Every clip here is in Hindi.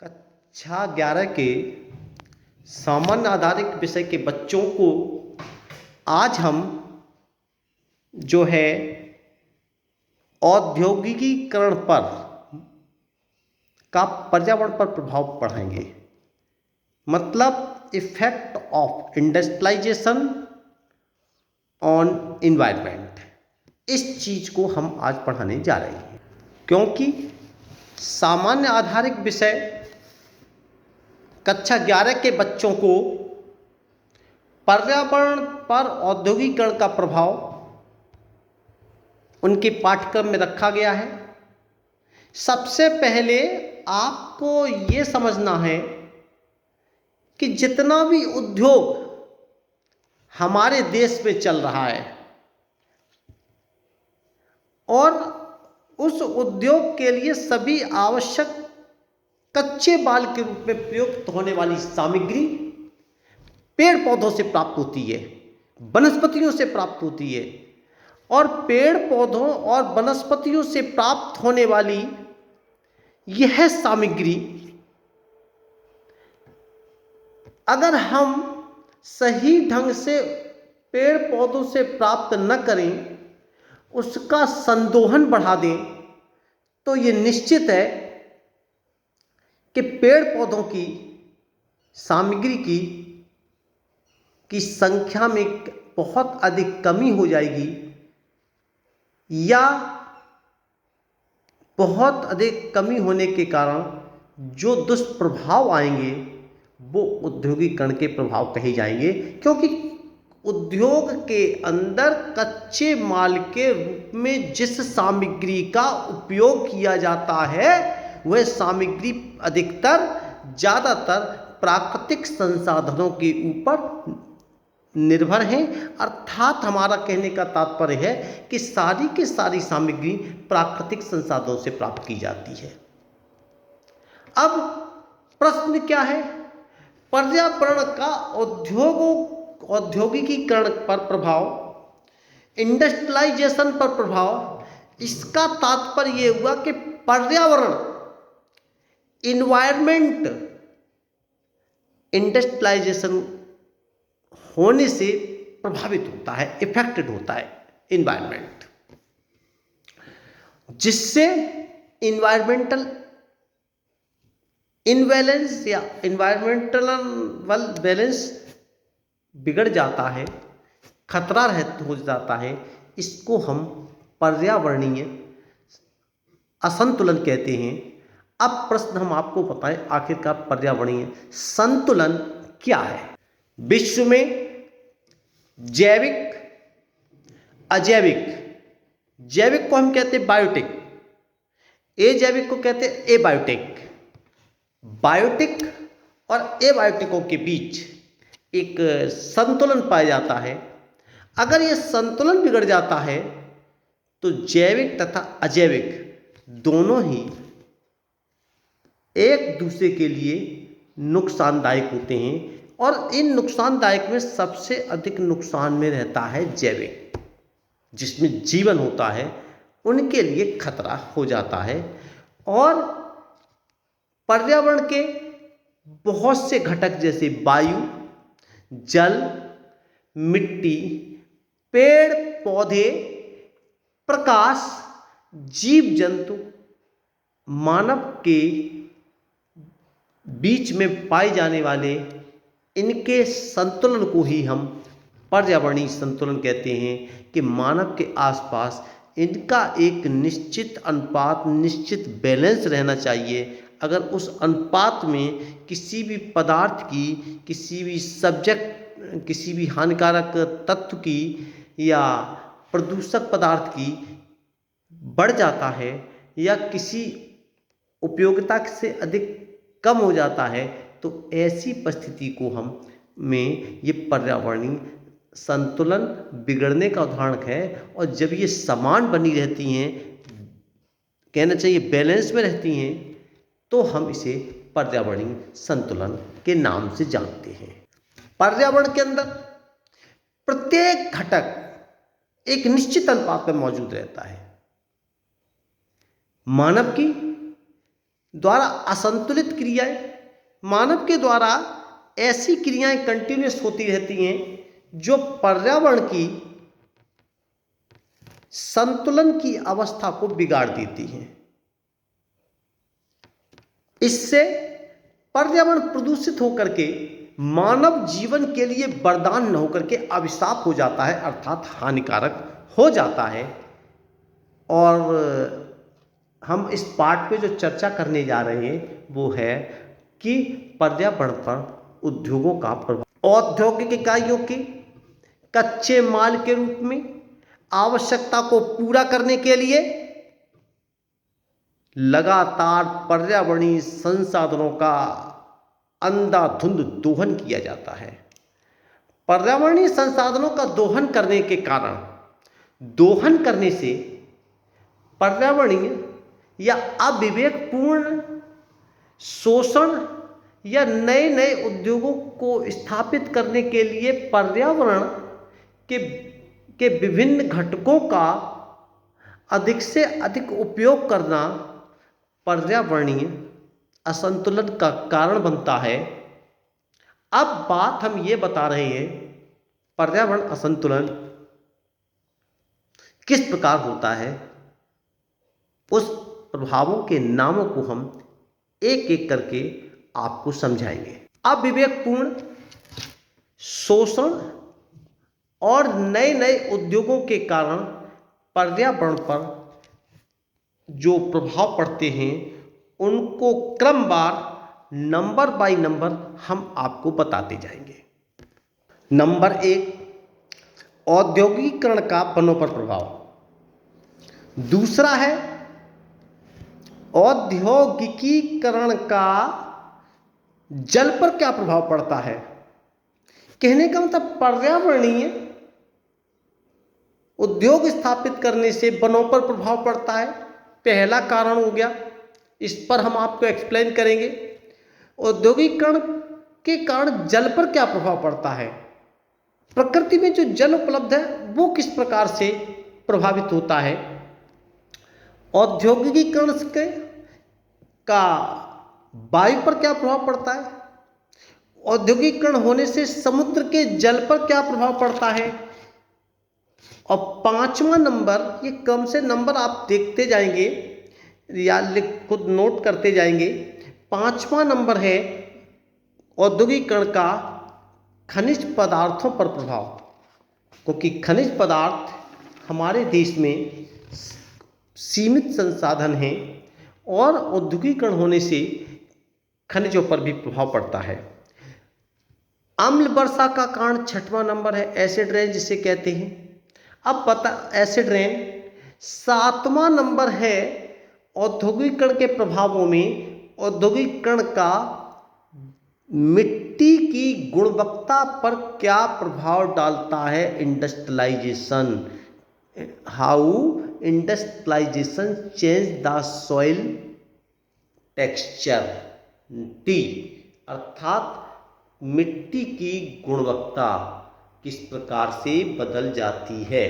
कक्षा 11 के सामान्य आधारित विषय के बच्चों को आज हम जो है औद्योगिकीकरण पर का पर्यावरण पर प्रभाव पढ़ाएंगे। मतलब effect of industrialisation on environment, इस चीज को हम आज पढ़ाने जा रहे हैं। क्योंकि सामान्य आधारित विषय कक्षा 11 के बच्चों को पर्यावरण पर औद्योगिकीकरण का प्रभाव उनके पाठ्यक्रम में रखा गया है। सबसे पहले आपको ये समझना है कि जितना भी उद्योग हमारे देश में चल रहा है और उस उद्योग के लिए सभी आवश्यक कच्चे माल के रूप में प्रयुक्त होने वाली सामग्री पेड़ पौधों से प्राप्त होती है, वनस्पतियों से प्राप्त होती है। और पेड़ पौधों और वनस्पतियों से प्राप्त होने वाली यह सामग्री अगर हम सही ढंग से पेड़ पौधों से प्राप्त न करें, उसका संदोहन बढ़ा दें, तो ये निश्चित है कि पेड़ पौधों की सामग्री की संख्या में बहुत अधिक कमी हो जाएगी या बहुत अधिक कमी होने के कारण जो दुष्प्रभाव आएंगे वो औद्योगिकीकरण के प्रभाव कहे जाएंगे। क्योंकि उद्योग के अंदर कच्चे माल के रूप में जिस सामग्री का उपयोग किया जाता है वह सामग्री अधिकतर ज़्यादातर प्राकृतिक संसाधनों के ऊपर निर्भर हैं। अर्थात हमारा कहने का तात्पर्य है कि सारी की सारी सामग्री प्राकृतिक संसाधनों से प्राप्त की जाती है। अब प्रश्न क्या है? पर्यावरण का औद्योगिकीकरण पर प्रभाव, इंडस्ट्रियलाइजेशन पर प्रभाव। इसका तात्पर्य यह हुआ कि पर्यावरण, इन्वायरमेंट, इंडस्ट्रियलाइजेशन होने से प्रभावित होता है, इफेक्टेड होता है इन्वायरमेंट, जिससे इन्वायरमेंटल इनबैलेंस या इन्वायरमेंटल बैलेंस बिगड़ जाता है, खतरा हो जाता है। इसको हम पर्यावरणीय असंतुलन कहते हैं। अब प्रश्न हम आपको बताएं, आखिरकार पर्यावरणीय संतुलन क्या है? विश्व में जैविक, अजैविक, जैविक को हम कहते हैं बायोटिक, अजैविक को कहते हैं एबायोटिक। बायोटिक और एबायोटिकों के बीच एक संतुलन पाया जाता है। अगर यह संतुलन बिगड़ जाता है तो जैविक तथा अजैविक दोनों ही एक दूसरे के लिए नुकसानदायक होते हैं और इन नुकसानदायक में सबसे अधिक नुकसान में रहता है जैविक, जिसमें जीवन होता है, उनके लिए खतरा हो जाता है। और पर्यावरण के बहुत से घटक जैसे वायु, जल, मिट्टी, पेड़ पौधे, प्रकाश, जीव जंतु, मानव के बीच में पाए जाने वाले इनके संतुलन को ही हम पर्यावरणीय संतुलन कहते हैं। कि मानव के आसपास इनका एक निश्चित अनुपात, निश्चित बैलेंस रहना चाहिए। अगर उस अनुपात में किसी भी पदार्थ की, किसी भी सब्जेक्ट, किसी भी हानिकारक तत्व की या प्रदूषक पदार्थ की बढ़ जाता है या किसी उपयोगिता से अधिक कम हो जाता है, तो ऐसी परिस्थिति को हम में ये पर्यावरणीय संतुलन बिगड़ने का उदाहरण है। और जब ये समान बनी रहती हैं, कहना चाहिए बैलेंस में रहती हैं, तो हम इसे पर्यावरणीय संतुलन के नाम से जानते हैं। पर्यावरण के अंदर प्रत्येक घटक एक निश्चित अनुपात में मौजूद रहता है। मानव की द्वारा असंतुलित क्रियाएं, मानव के द्वारा ऐसी क्रियाएं कंटिन्यूस होती रहती हैं जो पर्यावरण की संतुलन की अवस्था को बिगाड़ देती हैं। इससे पर्यावरण प्रदूषित होकर के मानव जीवन के लिए वरदान न होकर के अभिशाप हो जाता है, अर्थात हानिकारक हो जाता है। और हम इस पार्ट पे जो चर्चा करने जा रहे हैं वो है कि पर्यावरण पर उद्योगों का प्रभाव। औद्योगिक इकाइयों के कच्चे माल के रूप में आवश्यकता को पूरा करने के लिए लगातार पर्यावरणीय संसाधनों का अंधाधुंध दोहन किया जाता है। पर्यावरणीय संसाधनों का दोहन करने के कारण, दोहन करने से पर्यावरणीय या अविवेकपूर्ण शोषण या नए नए उद्योगों को स्थापित करने के लिए पर्यावरण के विभिन्न घटकों का अधिक से अधिक उपयोग करना पर्यावरणीय असंतुलन का कारण बनता है। अब बात हम ये बता रहे हैं पर्यावरण असंतुलन किस प्रकार होता है, उस प्रभावों के नामों को हम एक एक करके आपको समझाएंगे। अविवेकपूर्ण शोषण और नए नए उद्योगों के कारण पर्यावरण पर जो प्रभाव पड़ते हैं उनको क्रमवार नंबर बाय नंबर हम आपको बताते जाएंगे। नंबर 1, औद्योगिकीकरण का वनों पर प्रभाव। दूसरा है औद्योगिकीकरण का जल पर क्या प्रभाव पड़ता है। कहने का मतलब पर्यावरणीय उद्योग स्थापित करने से वनों पर प्रभाव पड़ता है, पहला कारण हो गया। इस पर हम आपको एक्सप्लेन करेंगे। औद्योगिकीकरण के कारण जल पर क्या प्रभाव पड़ता है, प्रकृति में जो जल उपलब्ध है वो किस प्रकार से प्रभावित होता है। औद्योगिकीकरण का वायु पर क्या प्रभाव पड़ता है, औद्योगिकीकरण होने से समुद्र के जल पर क्या प्रभाव पड़ता है। और 5वां नंबर, ये कम से नंबर आप देखते जाएंगे या खुद नोट करते जाएंगे। 5वां नंबर है औद्योगिकीकरण का खनिज पदार्थों पर प्रभाव, क्योंकि खनिज पदार्थ हमारे देश में सीमित संसाधन हैं और औद्योगिकीकरण होने से खनिजों पर भी प्रभाव पड़ता है। अम्ल वर्षा का कारण 6वां नंबर है एसिड रेन जिसे कहते हैं। अब पता एसिड रेन 7वां नंबर है औद्योगिकीकरण के प्रभावों में औद्योगिकीकरण का मिट्टी की गुणवत्ता पर क्या प्रभाव डालता है। Industrialisation, how industrialisation change the soil texture, टी अर्थात मिट्टी की गुणवत्ता किस प्रकार से बदल जाती है।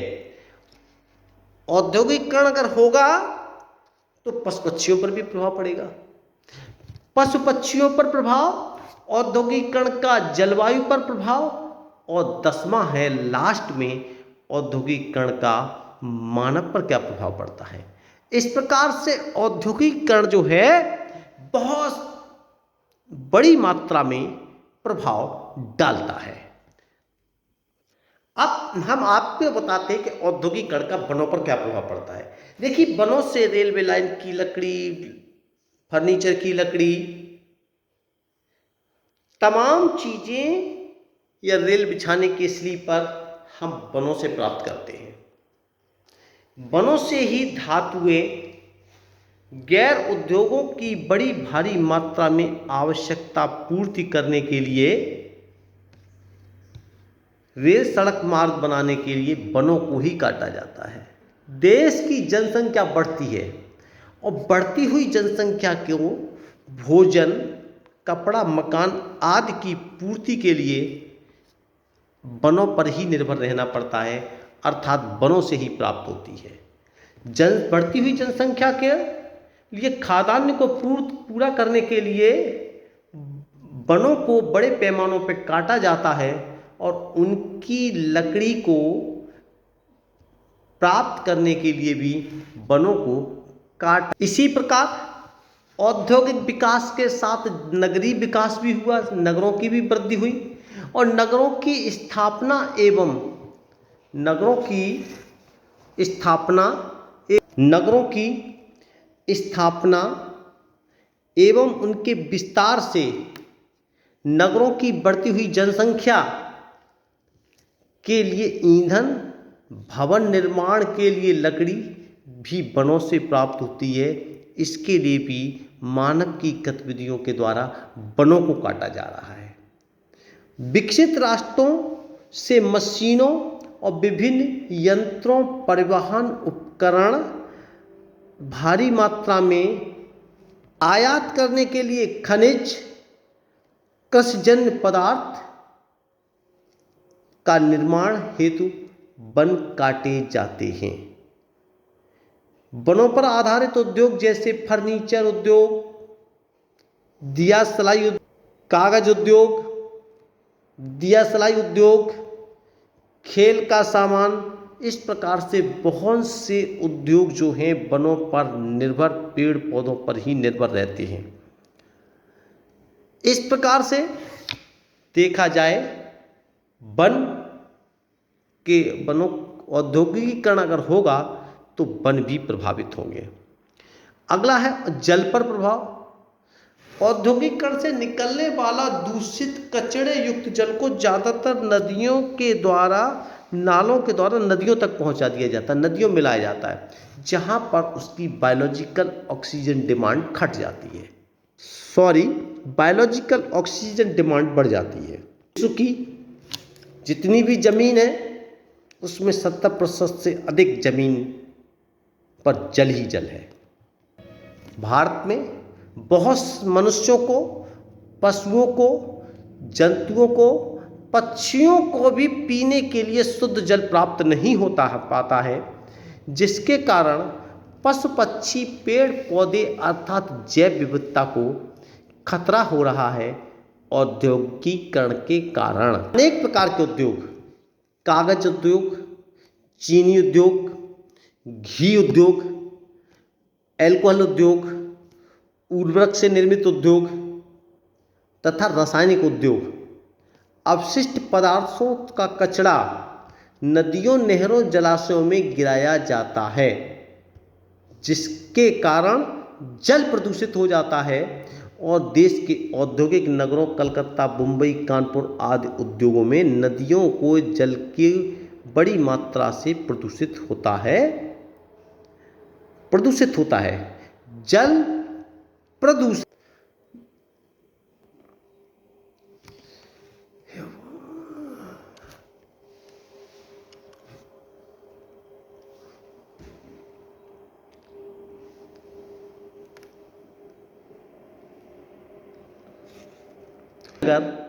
औद्योगिकीकरण अगर होगा तो पशु पक्षियों पर भी प्रभाव पड़ेगा, पशु पक्षियों पर प्रभाव, औद्योगिकीकरण का जलवायु पर प्रभाव, और 10वां है लास्ट में औद्योगिकीकरण का मानव पर क्या प्रभाव पड़ता है। इस प्रकार से औद्योगिकीकरण जो है बहुत बड़ी मात्रा में प्रभाव डालता है। अब हम आपको बताते हैं कि औद्योगिकीकरण का वनों पर क्या प्रभाव पड़ता है। देखिए, वनों से रेलवे लाइन की लकड़ी, फर्नीचर की लकड़ी, तमाम चीजें या रेल बिछाने के स्लीपर हम वनों से प्राप्त करते हैं। वनों से ही धातुएं गैर उद्योगों की बड़ी भारी मात्रा में आवश्यकता पूर्ति करने के लिए रेल सड़क मार्ग बनाने के लिए वनों को ही काटा जाता है। देश की जनसंख्या बढ़ती है और बढ़ती हुई जनसंख्या को भोजन, कपड़ा, मकान आदि की पूर्ति के लिए वनों पर ही निर्भर रहना पड़ता है, अर्थात वनों से ही प्राप्त होती है। बढ़ती हुई जनसंख्या के लिए खाद्यान्न को पूरा करने के लिए वनों को बड़े पैमानों पर काटा जाता है और उनकी लकड़ी को प्राप्त करने के लिए भी वनों को काट। इसी प्रकार औद्योगिक विकास के साथ नगरीय विकास भी हुआ, नगरों की भी वृद्धि हुई और नगरों की स्थापना एवं उनके विस्तार से नगरों की बढ़ती हुई जनसंख्या के लिए ईंधन, भवन निर्माण के लिए लकड़ी भी वनों से प्राप्त होती है। इसके लिए भी मानव की गतिविधियों के द्वारा वनों को काटा जा रहा है। विकसित राष्ट्रों से मशीनों और विभिन्न यंत्रों, परिवहन उपकरण भारी मात्रा में आयात करने के लिए खनिज, कृषिजन्य पदार्थ का निर्माण हेतु वन काटे जाते हैं। वनों पर आधारित उद्योग जैसे फर्नीचर उद्योग, दिया सलाई, कागज उद्योग, दिया सलाई उद्योग, खेल का सामान, इस प्रकार से बहुत से उद्योग जो हैं वनों पर निर्भर, पेड़ पौधों पर ही निर्भर रहते हैं। इस प्रकार से देखा जाए वनों औद्योगिकीकरण अगर होगा तो वन भी प्रभावित होंगे। अगला है जल पर प्रभाव। औद्योगिकीकरण से निकलने वाला दूषित कचरे युक्त जल को ज़्यादातर नदियों के द्वारा, नालों के द्वारा नदियों तक पहुंचा दिया जाता है, नदियों में मिलाया जाता है, जहां पर उसकी बायोलॉजिकल ऑक्सीजन डिमांड घट जाती है। बायोलॉजिकल ऑक्सीजन डिमांड बढ़ जाती है। विश्व की जितनी भी जमीन है उसमें 70% से अधिक जमीन पर जल ही जल है। भारत में बहुत मनुष्यों को, पशुओं को, जंतुओं को, पक्षियों को भी पीने के लिए शुद्ध जल प्राप्त नहीं पाता है, जिसके कारण पशु पक्षी, पेड़ पौधे अर्थात जैव विविधता को खतरा हो रहा है। औद्योगिकीकरण के कारण अनेक प्रकार के उद्योग, कागज उद्योग, चीनी उद्योग, घी उद्योग, एल्कोहल उद्योग, उर्वरक से निर्मित उद्योग तथा रासायनिक उद्योग, अपशिष्ट पदार्थों का कचरा नदियों, नहरों, जलाशयों में गिराया जाता है, जिसके कारण जल प्रदूषित हो जाता है और देश के औद्योगिक नगरों कलकत्ता, मुंबई, कानपुर आदि उद्योगों में नदियों को जल की बड़ी मात्रा से प्रदूषित होता है। जल प्रदूषण अगर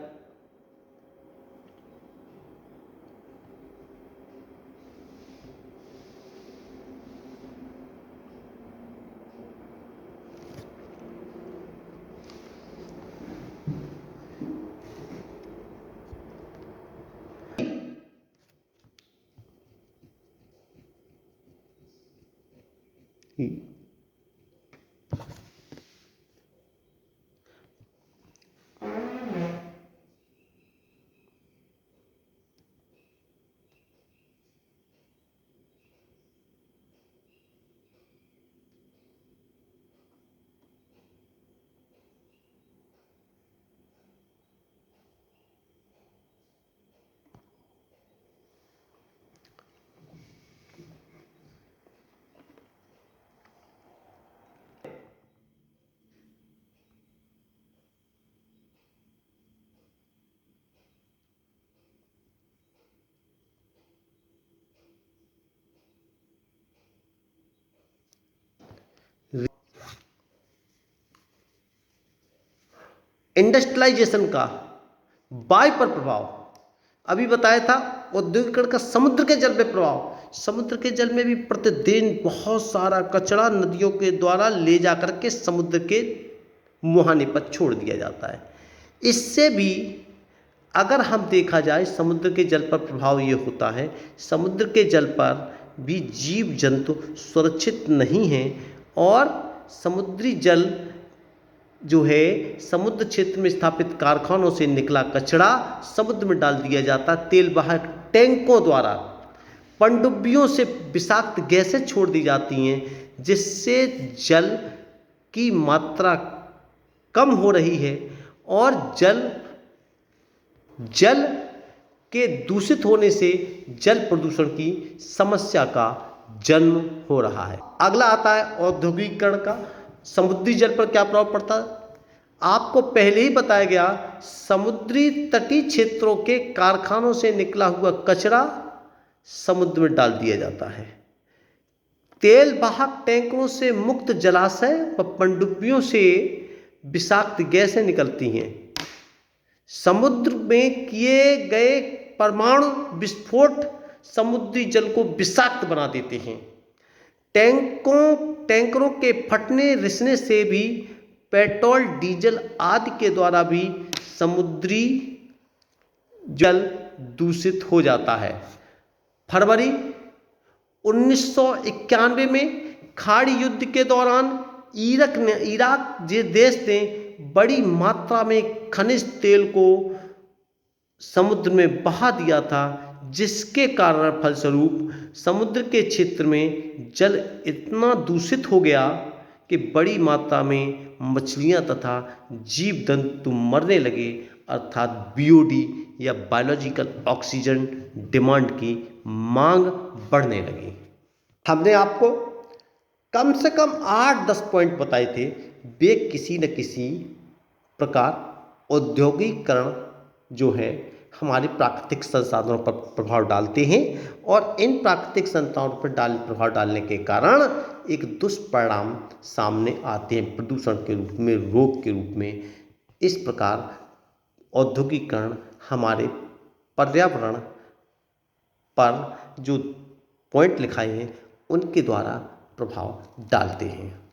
इंडस्ट्रियलाइजेशन का वायु पर प्रभाव, अभी बताया था औद्योगिकरण का समुद्र के जल पे प्रभाव, समुद्र के जल में भी प्रतिदिन बहुत सारा कचरा नदियों के द्वारा ले जाकर के समुद्र के मुहाने पर छोड़ दिया जाता है। इससे भी अगर हम देखा जाए समुद्र के जल पर प्रभाव ये होता है, समुद्र के जल पर भी जीव जंतु सुरक्षित नहीं हैं और समुद्री जल जो है समुद्र क्षेत्र में स्थापित कारखानों से निकला कचरा समुद्र में डाल दिया जाता है। तेल वाहक टैंकों द्वारा पनडुब्बियों से विषाक्त गैसें छोड़ दी जाती हैं, जिससे जल की मात्रा कम हो रही है और जल के दूषित होने से जल प्रदूषण की समस्या का जन्म हो रहा है। अगला आता है औद्योगिकीकरण का। समुद्री जल पर क्या प्रभाव पड़ता है? आपको पहले ही बताया गया, समुद्री तटीय क्षेत्रों के कारखानों से निकला हुआ कचरा समुद्र में डाल दिया जाता है। तेल वाहक टैंकरों से मुक्त जलाशय व पनडुब्बियों से विषाक्त गैसें निकलती हैं। समुद्र में किए गए परमाणु विस्फोट समुद्री जल को विषाक्त बना देते हैं। टैंकरों के फटने रिसने से भी पेट्रोल डीजल आदि के द्वारा भी समुद्री जल दूषित हो जाता है। फरवरी 1991 में खाड़ी युद्ध के दौरान इराक देश ने बड़ी मात्रा में खनिज तेल को समुद्र में बहा दिया था, जिसके कारण फलस्वरूप समुद्र के क्षेत्र में जल इतना दूषित हो गया कि बड़ी मात्रा में मछलियां तथा जीव जंतु मरने लगे, अर्थात बीओडी या बायोलॉजिकल ऑक्सीजन डिमांड की मांग बढ़ने लगी। हमने आपको कम से कम 8-10 पॉइंट बताए थे, वे किसी न किसी प्रकार औद्योगिकीकरण जो है हमारे प्राकृतिक संसाधनों पर प्रभाव डालते हैं और इन प्राकृतिक संसाधनों पर प्रभाव डालने के कारण एक दुष्परिणाम सामने आते हैं प्रदूषण के रूप में, रोग के रूप में। इस प्रकार औद्योगिकीकरण हमारे पर्यावरण पर जो पॉइंट लिखाए हैं उनके द्वारा प्रभाव डालते हैं।